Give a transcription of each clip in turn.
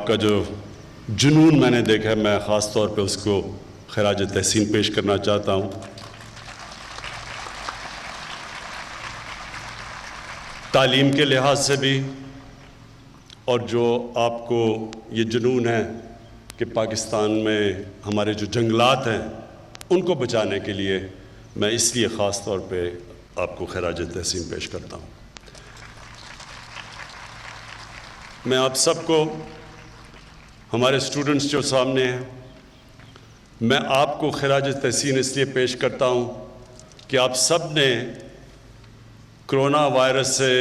کا جو جنون میں نے دیکھا ہے، میں خاص طور پہ اس کو خراج تحسین پیش کرنا چاہتا ہوں۔ تعلیم کے لحاظ سے بھی، اور جو آپ کو یہ جنون ہے کہ پاکستان میں ہمارے جو جنگلات ہیں ان کو بچانے کے لیے، میں اس لیے خاص طور پہ آپ کو خراج تحسین پیش کرتا ہوں۔ میں آپ سب کو، ہمارے اسٹوڈنٹس جو سامنے ہیں، میں آپ کو خراج تحسین اس لیے پیش کرتا ہوں کہ آپ سب نے کرونا وائرس سے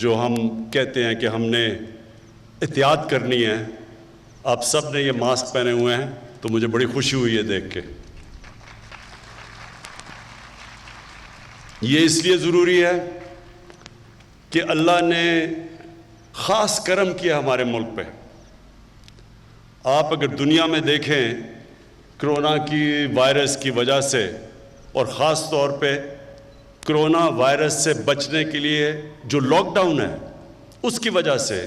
جو ہم کہتے ہیں کہ ہم نے احتیاط کرنی ہے، آپ سب نے یہ ماسک پہنے ہوئے ہیں، تو مجھے بڑی خوشی ہوئی ہے دیکھ کے۔ یہ اس لیے ضروری ہے کہ اللہ نے خاص کرم کیا ہمارے ملک پہ۔ آپ اگر دنیا میں دیکھیں کرونا کی وائرس کی وجہ سے، اور خاص طور پہ کرونا وائرس سے بچنے کے لیے جو لاک ڈاؤن ہے، اس کی وجہ سے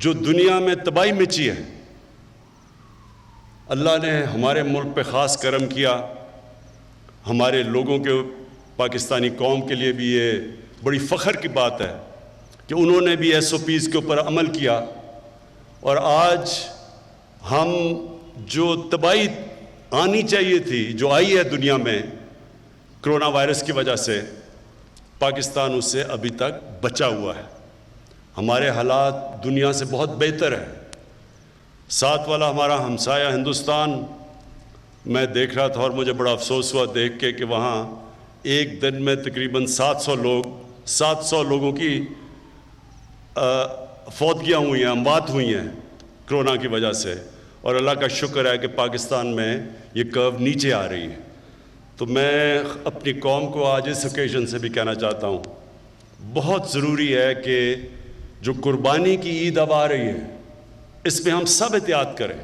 جو دنیا میں تباہی مچی ہے، اللہ نے ہمارے ملک پہ خاص کرم کیا۔ ہمارے لوگوں کے، پاکستانی قوم کے لیے بھی یہ بڑی فخر کی بات ہے کہ انہوں نے بھی SOPs کے اوپر عمل کیا، اور آج ہم جو تباہی آنی چاہیے تھی، جو آئی ہے دنیا میں کرونا وائرس کی وجہ سے، پاکستان اس سے ابھی تک بچا ہوا ہے۔ ہمارے حالات دنیا سے بہت بہتر ہیں۔ ساتھ والا ہمارا ہمسایہ ہندوستان، میں دیکھ رہا تھا اور مجھے بڑا افسوس ہوا دیکھ کے کہ وہاں ایک دن میں تقریباً 700 لوگوں کی فوتگیاں ہوئی ہیں، اموات ہوئی ہیں کرونا کی وجہ سے، اور اللہ کا شکر ہے کہ پاکستان میں یہ کرو نیچے آ رہی ہے۔ تو میں اپنی قوم کو آج اس اوکیزن سے بھی کہنا چاہتا ہوں، بہت ضروری ہے کہ جو قربانی کی عید اب آ رہی ہے، اس میں ہم سب احتیاط کریں۔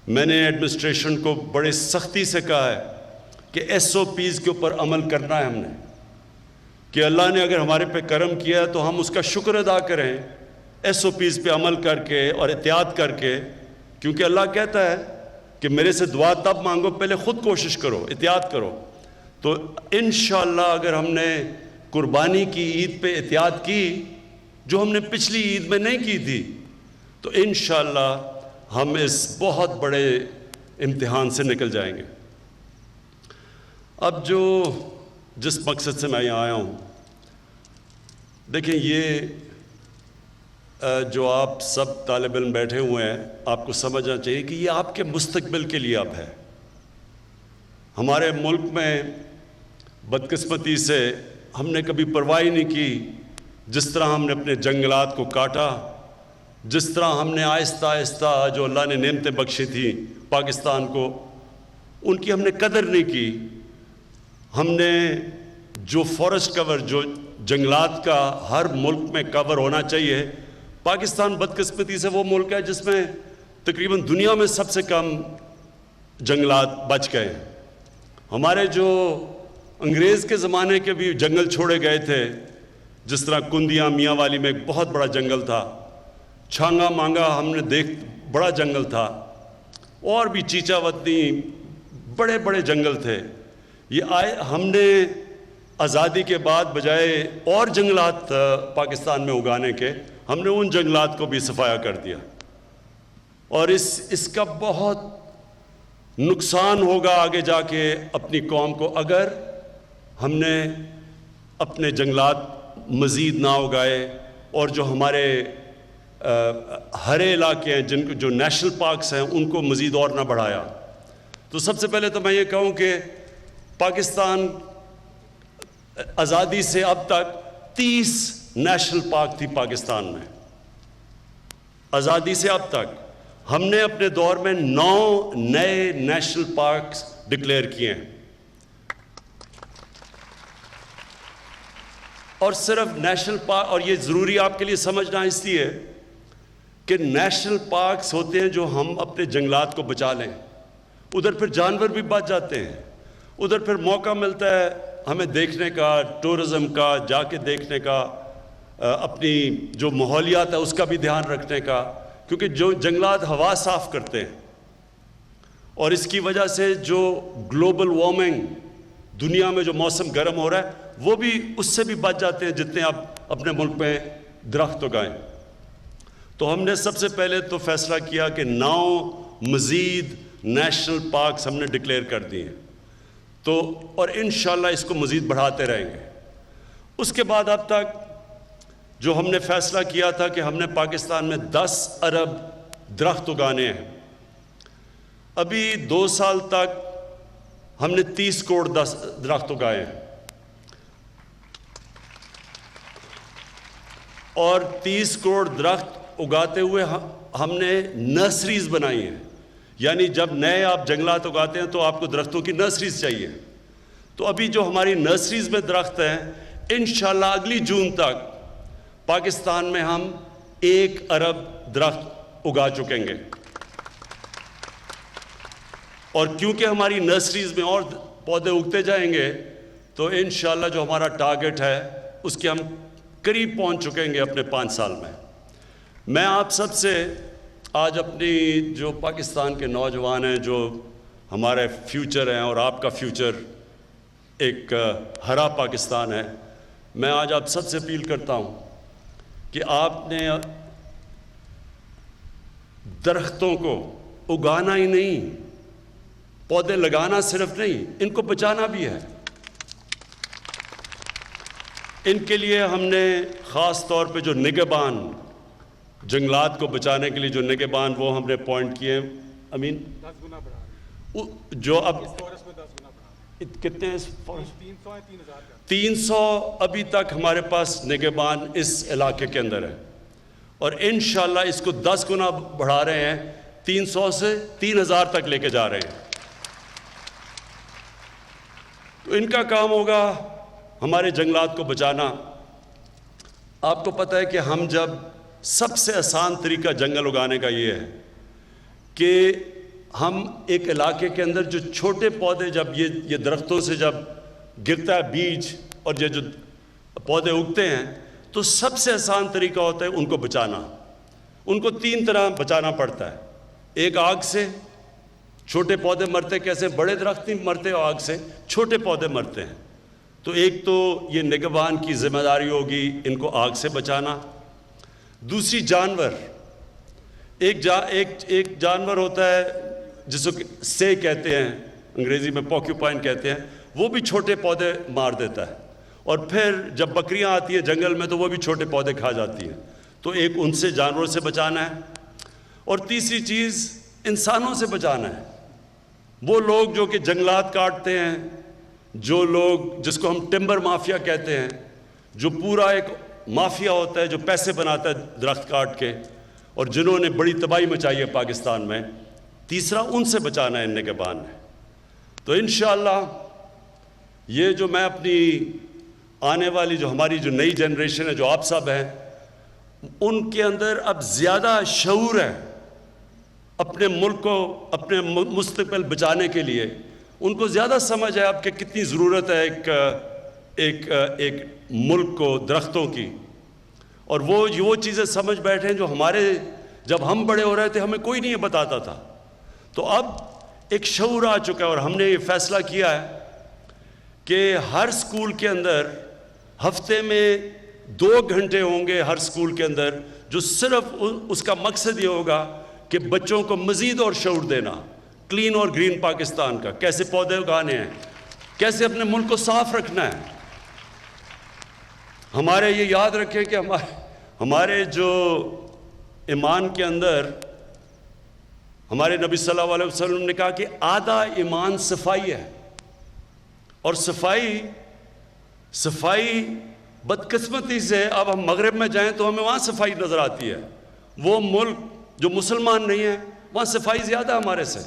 میں نے ایڈمنسٹریشن کو بڑے سختی سے کہا ہے کہ SOPs کے اوپر عمل کرنا ہے ہم نے، کہ اللہ نے اگر ہمارے پہ کرم کیا ہے تو ہم اس کا شکر ادا کریں، SOPs پہ عمل کر کے اور احتیاط کر کے، کیونکہ اللہ کہتا ہے کہ میرے سے دعا تب مانگو، پہلے خود کوشش کرو، احتیاط کرو۔ تو انشاءاللہ اگر ہم نے قربانی کی عید پہ احتیاط کی، جو ہم نے پچھلی عید میں نہیں کی تھی، تو انشاءاللہ ہم اس بہت بڑے امتحان سے نکل جائیں گے۔ اب جس مقصد سے میں یہاں آیا ہوں، دیکھیں یہ جو آپ سب طالب علم بیٹھے ہوئے ہیں، آپ کو سمجھنا چاہیے کہ یہ آپ کے مستقبل کے لیے اب ہے۔ ہمارے ملک میں بدقسمتی سے ہم نے کبھی پرواہ نہیں کی، جس طرح ہم نے اپنے جنگلات کو کاٹا، جس طرح ہم نے آہستہ آہستہ جو اللہ نے نعمتیں بخشی تھیں پاکستان کو، ان کی ہم نے قدر نہیں کی۔ ہم نے جو فارسٹ کور، جو جنگلات کا ہر ملک میں کور ہونا چاہیے، پاکستان بدقسمتی سے وہ ملک ہے جس میں تقریباً دنیا میں سب سے کم جنگلات بچ گئے ہیں۔ ہمارے جو انگریز کے زمانے کے بھی جنگل چھوڑے گئے تھے، جس طرح کندیاں میاں والی میں ایک بہت بڑا جنگل تھا، چھانگا مانگا ہم نے بڑا جنگل تھا، اور بھی چیچا وطنی بڑے بڑے جنگل تھے۔ یہ ہم نے آزادی کے بعد بجائے اور جنگلات پاکستان میں اگانے کے، ہم نے ان جنگلات کو بھی صفایا کر دیا، اور اس کا بہت نقصان ہوگا آگے جا کے اپنی قوم کو، اگر ہم نے اپنے جنگلات مزید نہ اگائے، اور جو ہمارے ہرے علاقے ہیں جو نیشنل پارکس ہیں ان کو مزید اور نہ بڑھایا۔ تو سب سے پہلے تو میں یہ کہوں کہ پاکستان آزادی سے اب تک 30 نیشنل پارک تھی پاکستان میں۔ آزادی سے اب تک ہم نے اپنے دور میں 9 نئے نیشنل پارکس ڈکلیئر کیے ہیں، اور صرف نیشنل پارک، اور یہ ضروری آپ کے لیے سمجھنا اس لیے کہ نیشنل پارکس ہوتے ہیں جو ہم اپنے جنگلات کو بچا لیں، ادھر پھر جانور بھی بچ جاتے ہیں، ادھر پھر موقع ملتا ہے ہمیں دیکھنے کا، ٹورزم کا، جا کے دیکھنے کا، اپنی جو ماحولیات ہے اس کا بھی دھیان رکھنے کا، کیونکہ جو جنگلات ہوا صاف کرتے ہیں، اور اس کی وجہ سے جو گلوبل وارمنگ دنیا میں جو موسم گرم ہو رہا ہے وہ بھی اس سے بھی بچ جاتے ہیں جتنے آپ اپنے ملک میں درخت اگائیں۔ تو ہم نے سب سے پہلے تو فیصلہ کیا کہ 9 مزید نیشنل پارکس ہم نے ڈکلیئر کر دیے ہیں، تو اور انشاءاللہ اس کو مزید بڑھاتے رہیں گے۔ اس کے بعد اب تک جو ہم نے فیصلہ کیا تھا کہ ہم نے پاکستان میں 10 ارب درخت اگانے ہیں، ابھی 2 سال تک ہم نے 30 کروڑ درخت اگائے ہیں، اور 30 کروڑ درخت اگاتے ہوئے ہم نے نرسریز بنائی ہیں، یعنی جب نئے آپ جنگلات اگاتے ہیں تو آپ کو درختوں کی نرسریز چاہیے۔ تو ابھی جو ہماری نرسریز میں درخت ہیں، انشاءاللہ اگلی جون تک پاکستان میں ہم 1 ارب درخت اگا چکیں گے، اور کیونکہ ہماری نرسریز میں اور پودے اگتے جائیں گے تو انشاءاللہ جو ہمارا ٹارگٹ ہے اس کے ہم قریب پہنچ چکیں گے اپنے 5 سال میں۔ میں آپ سب سے آج اپنی جو پاکستان کے نوجوان ہیں، جو ہمارے فیوچر ہیں اور آپ کا فیوچر ایک ہرا پاکستان ہے، میں آج آپ سب سے اپیل کرتا ہوں کہ آپ نے درختوں کو اگانا ہی نہیں، پودے لگانا صرف نہیں، ان کو بچانا بھی ہے۔ ان کے لیے ہم نے خاص طور پہ جو نگہبان، جنگلات کو بچانے کے لیے جو نگہبان، وہ ہم نے اپوائنٹ کیے ہیں۔ امین 10 گنا بڑھا جو اب اس فورس میں 10 گنا بڑھا کتنے ہیں 300 ہے 3000 کا 300 ابھی تک ہمارے پاس نگہبان اس علاقے کے اندر ہے، اور انشاءاللہ اس کو 10 گنا بڑھا رہے ہیں، 300 سے 3000 تک لے کے جا رہے ہیں۔ تو ان کا کام ہوگا ہمارے جنگلات کو بچانا۔ آپ کو پتہ ہے کہ ہم جب سب سے آسان طریقہ جنگل اگانے کا یہ ہے کہ ہم ایک علاقے کے اندر جو چھوٹے پودے، جب یہ درختوں سے جب گرتا ہے بیج اور یہ جو پودے اگتے ہیں، تو سب سے آسان طریقہ ہوتا ہے ان کو بچانا۔ ان کو 3 طرح بچانا پڑتا ہے۔ ایک آگ سے، چھوٹے پودے مرتے کیسے، بڑے درخت نہیں مرتے آگ سے، چھوٹے پودے مرتے ہیں۔ تو ایک تو یہ نگہبان کی ذمہ داری ہوگی ان کو آگ سے بچانا۔ دوسری جانور، ایک جانور ہوتا ہے جس کو سے کہتے ہیں، انگریزی میں پوکیوپائن کہتے ہیں، وہ بھی چھوٹے پودے مار دیتا ہے، اور پھر جب بکریاں آتی ہیں جنگل میں تو وہ بھی چھوٹے پودے کھا جاتی ہیں۔ تو ایک ان سے جانوروں سے بچانا ہے، اور تیسری چیز انسانوں سے بچانا ہے۔ وہ لوگ جو کہ جنگلات کاٹتے ہیں، جو لوگ جس کو ہم ٹمبر مافیا کہتے ہیں، جو پورا ایک مافیا ہوتا ہے جو پیسے بناتا ہے درخت کاٹ کے، اور جنہوں نے بڑی تباہی مچائی ہے پاکستان میں، تیسرا ان سے بچانا ہے ان نگہبان نے۔ تو انشاءاللہ یہ جو میں اپنی آنے والی جو ہماری جو نئی جنریشن ہے، جو آپ سب ہیں، ان کے اندر اب زیادہ شعور ہے اپنے ملک کو، اپنے مستقبل بچانے کے لیے۔ ان کو زیادہ سمجھ ہے اب کہ کتنی ضرورت ہے ایک ملک کو درختوں کی، اور وہ چیزیں سمجھ بیٹھے ہیں جو ہمارے جب ہم بڑے ہو رہے تھے ہمیں کوئی نہیں بتاتا تھا۔ تو اب ایک شعور آ چکا ہے، اور ہم نے یہ فیصلہ کیا ہے کہ ہر اسکول کے اندر ہفتے میں 2 گھنٹے ہوں گے ہر اسکول کے اندر، جو صرف اس کا مقصد یہ ہوگا کہ بچوں کو مزید اور شعور دینا کلین اور گرین پاکستان کا، کیسے پودے اگانے ہیں، کیسے اپنے ملک کو صاف رکھنا ہے۔ ہمارے یہ یاد رکھیں کہ ہمارے جو ایمان کے اندر ہمارے نبی صلی اللہ علیہ وسلم نے کہا کہ آدھا ایمان صفائی ہے، اور صفائی بدقسمتی سے اب ہم مغرب میں جائیں تو ہمیں وہاں صفائی نظر آتی ہے، وہ ملک جو مسلمان نہیں ہیں وہاں صفائی زیادہ ہمارے سے۔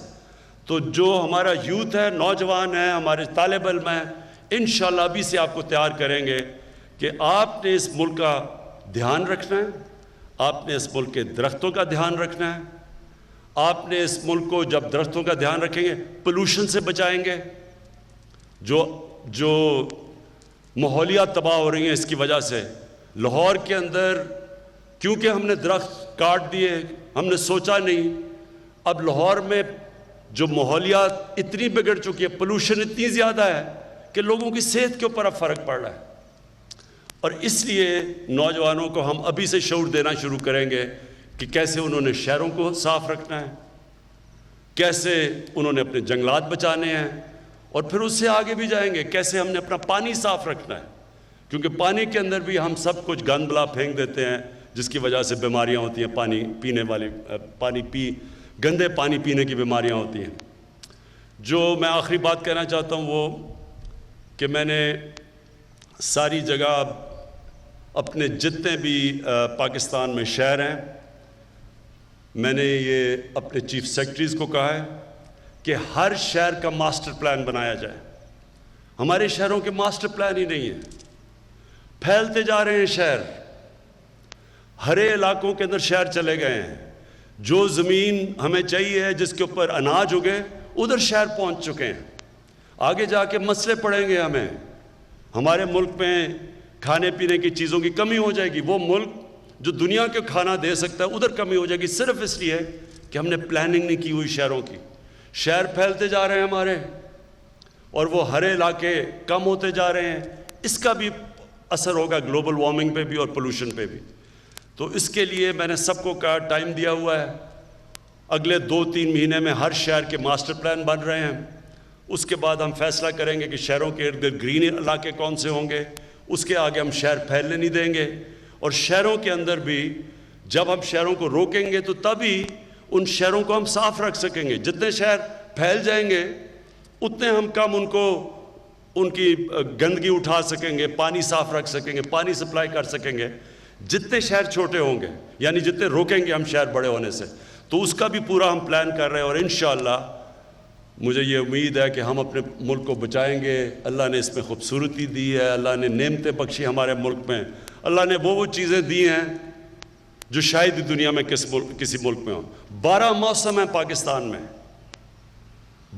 تو جو ہمارا یوتھ ہے، نوجوان ہیں، ہمارے طالب علم ہیں، انشاءاللہ ابھی سے آپ کو تیار کریں گے کہ آپ نے اس ملک کا دھیان رکھنا ہے، آپ نے اس ملک کے درختوں کا دھیان رکھنا ہے، آپ نے اس ملک کو جب درختوں کا دھیان رکھیں گے پولوشن سے بچائیں گے، جو ماحولیات تباہ ہو رہی ہیں اس کی وجہ سے۔ لاہور کے اندر کیونکہ ہم نے درخت کاٹ دیے، ہم نے سوچا نہیں. اب لاہور میں جو ماحولیات اتنی بگڑ چکی ہے، پولوشن اتنی زیادہ ہے کہ لوگوں کی صحت کے اوپر اب فرق پڑ رہا ہے. اور اس لیے نوجوانوں کو ہم ابھی سے شعور دینا شروع کریں گے کہ کیسے انہوں نے شہروں کو صاف رکھنا ہے، کیسے انہوں نے اپنے جنگلات بچانے ہیں، اور پھر اس سے آگے بھی جائیں گے کیسے ہم نے اپنا پانی صاف رکھنا ہے. کیونکہ پانی کے اندر بھی ہم سب کچھ گند بلا پھینک دیتے ہیں، جس کی وجہ سے بیماریاں ہوتی ہیں، پانی پینے والی گندے پانی پینے کی بیماریاں ہوتی ہیں. جو میں آخری بات کہنا چاہتا ہوں وہ کہ میں نے ساری جگہ اپنے جتنے بھی پاکستان میں شہر ہیں، میں نے یہ اپنے چیف سیکرٹریز کو کہا ہے کہ ہر شہر کا ماسٹر پلان بنایا جائے. ہمارے شہروں کے ماسٹر پلان ہی نہیں ہیں، پھیلتے جا رہے ہیں شہر، ہرے علاقوں کے اندر شہر چلے گئے ہیں. جو زمین ہمیں چاہیے جس کے اوپر اناج اگے ادھر شہر پہنچ چکے ہیں. آگے جا کے مسئلے پڑیں گے ہمیں، ہمارے ملک میں کھانے پینے کی چیزوں کی کمی ہو جائے گی. وہ ملک جو دنیا کے کھانا دے سکتا ہے ادھر کمی ہو جائے گی، صرف اس لیے کہ ہم نے پلاننگ نہیں کی ہوئی شہروں کی. شہر پھیلتے جا رہے ہیں ہمارے، اور وہ ہرے علاقے کم ہوتے جا رہے ہیں. اس کا بھی اثر ہوگا گلوبل وارمنگ پہ بھی اور پولوشن پہ بھی. تو اس کے لیے میں نے سب کو کہا، ٹائم دیا ہوا ہے، اگلے 2-3 مہینے میں ہر شہر کے ماسٹر پلان بن رہے ہیں. اس کے بعد ہم فیصلہ کریں گے کہ شہروں کے ارد گرد گرین علاقے کون سے ہوں گے. اس کے آگے ہم شہر پھیلنے نہیں دیں گے. اور شہروں کے اندر بھی جب ہم شہروں کو روکیں گے تو تبھی ان شہروں کو ہم صاف رکھ سکیں گے. جتنے شہر پھیل جائیں گے اتنے ہم کم ان کی گندگی اٹھا سکیں گے، پانی صاف رکھ سکیں گے، پانی سپلائی کر سکیں گے. جتنے شہر چھوٹے ہوں گے، یعنی جتنے روکیں گے ہم شہر بڑے ہونے سے، تو اس کا بھی پورا ہم پلان کر رہے ہیں. اور انشاءاللہ مجھے یہ امید ہے کہ ہم اپنے ملک کو بچائیں گے. اللہ نے اس میں خوبصورتی دی ہے، اللہ نے نعمتیں بخشی ہمارے ملک میں. اللہ نے وہ چیزیں دی ہیں جو شاید ہی دنیا میں کسی ملک میں ہوں. 12 موسم ہیں پاکستان میں،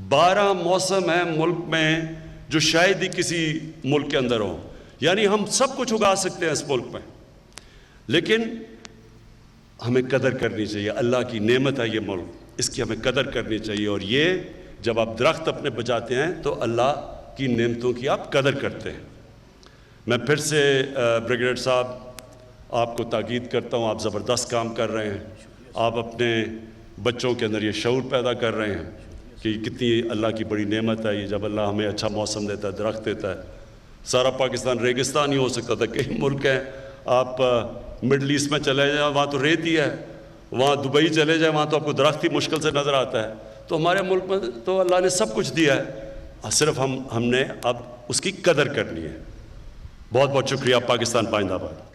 12 موسم ہیں ملک میں جو شاید ہی کسی ملک کے اندر ہوں. یعنی ہم سب کچھ اگا سکتے ہیں اس ملک میں، لیکن ہمیں قدر کرنی چاہیے. اللہ کی نعمت ہے یہ ملک، اس کی ہمیں قدر کرنی چاہیے. اور یہ جب آپ درخت اپنے بچاتے ہیں تو اللہ کی نعمتوں کی آپ قدر کرتے ہیں. میں پھر سے بریگیڈیئر صاحب آپ کو تاکید کرتا ہوں، آپ زبردست کام کر رہے ہیں. آپ اپنے بچوں کے اندر یہ شعور پیدا کر رہے ہیں کہ کتنی اللہ کی بڑی نعمت ہے یہ، جب اللہ ہمیں اچھا موسم دیتا ہے، درخت دیتا ہے. سارا پاکستان ریگستان ہی ہو سکتا تھا. کئی ملک ہیں، آپ مڈل ایسٹ میں چلے جائیں وہاں تو ریت ہی ہے، وہاں دبئی چلے جائیں وہاں تو آپ کو درخت ہی مشکل سے نظر آتا ہے. تو ہمارے ملک میں تو اللہ نے سب کچھ دیا ہے، صرف ہم نے اب اس کی قدر کرنی ہے. بہت بہت شکریہ. پاکستان پائندہ باد.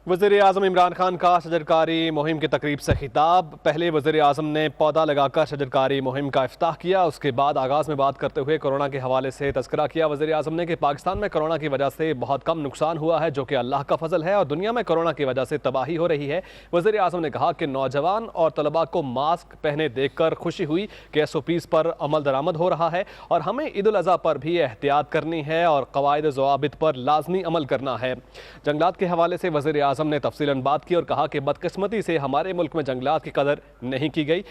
وزیر اعظم عمران خان کا شجرکاری مہم کی تقریب سے خطاب. پہلے وزیر اعظم نے پودا لگا کر شجرکاری مہم کا افتتاح کیا. اس کے بعد آغاز میں بات کرتے ہوئے کورونا کے حوالے سے تذکرہ کیا وزیر اعظم نے کہ پاکستان میں کورونا کی وجہ سے بہت کم نقصان ہوا ہے، جو کہ اللہ کا فضل ہے، اور دنیا میں کورونا کی وجہ سے تباہی ہو رہی ہے. وزیر اعظم نے کہا کہ نوجوان اور طلباء کو ماسک پہنے دیکھ کر خوشی ہوئی کہ SOPs پر عمل درآمد ہو رہا ہے، اور ہمیں عید الاضحیٰ پر بھی احتیاط کرنی ہے اور قواعد و ضوابط پر لازمی عمل کرنا ہے. جنگلات کے حوالے سے وزیر اعظم نے تفصیلاً بات کی اور کہا کہ بدقسمتی سے ہمارے ملک میں جنگلات کی قدر نہیں کی گئی.